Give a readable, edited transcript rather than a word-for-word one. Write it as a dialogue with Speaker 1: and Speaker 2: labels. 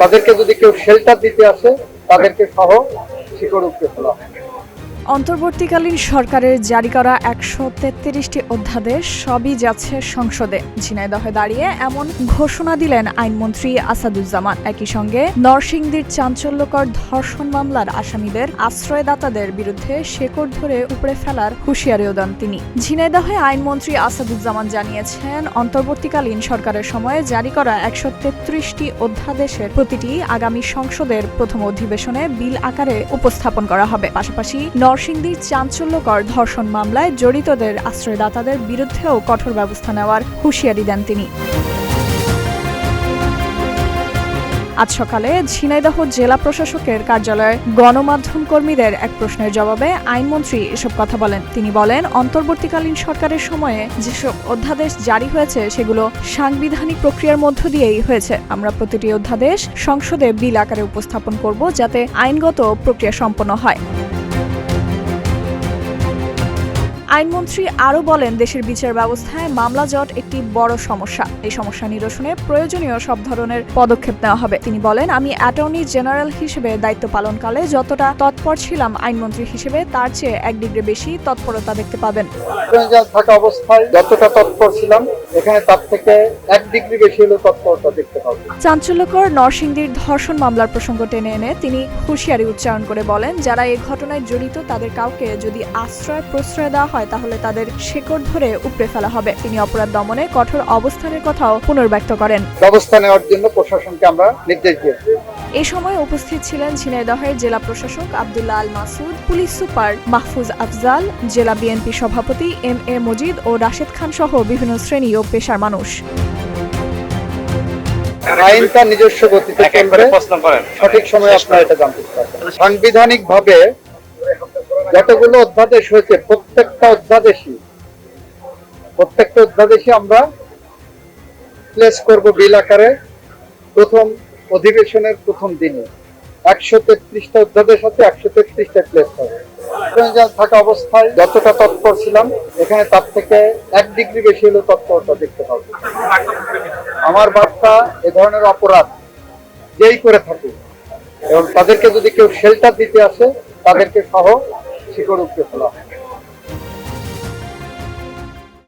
Speaker 1: তাদেরকে যদি কেউ শেল্টার দিতে আসে তাদেরকে সহ শিকড় উপড়ে ফেলা হয়।
Speaker 2: অন্তর্বর্তীকালীন সরকারের জারি করা ১৩৩টি অধ্যাদেশ সবই যাচ্ছে সংসদে। ঝিনাইদহে দাঁড়িয়ে এমন ঘোষণা দিলেন আইনমন্ত্রী আসাদুজ্জামান। একই সঙ্গে নরসিংদীর চাঞ্চল্যকর ধর্ষণ মামলার আসামিদের আশ্রয়দাতাদের বিরুদ্ধে শেকড় ধরে উপড়ে ফেলার হুঁশিয়ারিও দেন তিনি। ঝিনাইদহে আইনমন্ত্রী আসাদুজ্জামান জানিয়েছেন, অন্তর্বর্তীকালীন সরকারের সময়ে জারি করা ১৩৩টি অধ্যাদেশের প্রতিটি আগামী সংসদের প্রথম অধিবেশনে বিল আকারে উপস্থাপন করা হবে। পাশাপাশি নরসিংদীর চাঞ্চল্যকর ধর্ষণ মামলায় জড়িতদের আশ্রয়দাতাদের বিরুদ্ধেও কঠোর ব্যবস্থা নেওয়ার হুঁশিয়ারি দেন তিনি। আজ সকালে ঝিনাইদহ জেলা প্রশাসকের কার্যালয়ে গণমাধ্যম কর্মীদের এক প্রশ্নের জবাবে আইনমন্ত্রী এসব কথা বলেন। তিনি বলেন, অন্তর্বর্তীকালীন সরকারের সময়ে যেসব অধ্যাদেশ জারি হয়েছে সেগুলো সাংবিধানিক প্রক্রিয়ার মধ্য দিয়েই হয়েছে। আমরা প্রতিটি অধ্যাদেশ সংসদে বিল আকারে উপস্থাপন করব যাতে আইনগত প্রক্রিয়া সম্পন্ন হয়। আইনমন্ত্রী আরও বলেন, দেশের বিচার ব্যবস্থায় মামলা জট একটি বড় সমস্যা। এই সমস্যা নিরসনে প্রয়োজনীয় সব ধরনের পদক্ষেপ নেওয়া হবে। তিনি বলেন, আমি অ্যাটর্নি জেনারেল হিসেবে দায়িত্ব পালনকালে যতটা তৎপর ছিলাম আইনমন্ত্রী হিসেবে তার চেয়ে 1 ডিগ্রি বেশি তৎপরতা দেখতে পাবেন।
Speaker 1: থাকা অবস্থায় যতটা তৎপর ছিলাম এখানে তার থেকে 1 ডিগ্রি বেশি হলেও তৎপরতা দেখতে পাবেন।
Speaker 2: চাঞ্চল্যকর নরসিংদীর ধর্ষণ মামলার প্রসঙ্গ টেনে এনে তিনি হুঁশিয়ারি উচ্চারণ করে বলেন, যারা এই ঘটনায় জড়িত তাদের কাউকে যদি প্রশ্রয় দেওয়া হয় তাহলে তাদের শেকড় ধরে উপড়ে ফেলা হবে। তিনি অপরাধ দমনে কঠোর অবস্থানের কথাও পুনর্ব্যক্ত করেন।
Speaker 1: ব্যবস্থা নেওয়ার জন্য প্রশাসনকে আমরা নির্দেশ দিয়েছি।
Speaker 2: এই সময় উপস্থিত ছিলেন ঝিনাইদহের জেলা প্রশাসক আব্দুল্লাহ আল মাসুদ, পুলিশ সুপার মাহফুজ আফজাল, জেলা বিএনপি সভাপতি এম.এ. মজিদ ও রাশেদ খান সহ বিভিন্ন শ্রেণী ও পেশার মানুষ।
Speaker 1: আইন তার নিজস্ব গতিতে চলবে, সঠিক সময়ে আপনারা এটা জানতে পারবেন। সাংবিধানিকভাবে যতগুলো অধ্যাদেশ হয়েছে প্রত্যেকটা অধ্যাদেশই আমরা প্লেস করব বিল আকারে প্রথম অধিবেশনের প্রথম দিনে। 133টা অধ্যাদেশ আছে, 133টা প্লেস হবে। থাকা অবস্থায় যতটা তৎপর ছিলাম এখানে তার থেকে 1 ডিগ্রি বেশি হলেও তৎপরতা দেখতে পাবো। আমার বার্তা, এ ধরনের অপরাধ যেই করে থাকে এবং তাদেরকে যদি কেউ শেল্টার দিতে আসে তাদেরকে সহ শিকড় উপড়ে ফেলা হয়।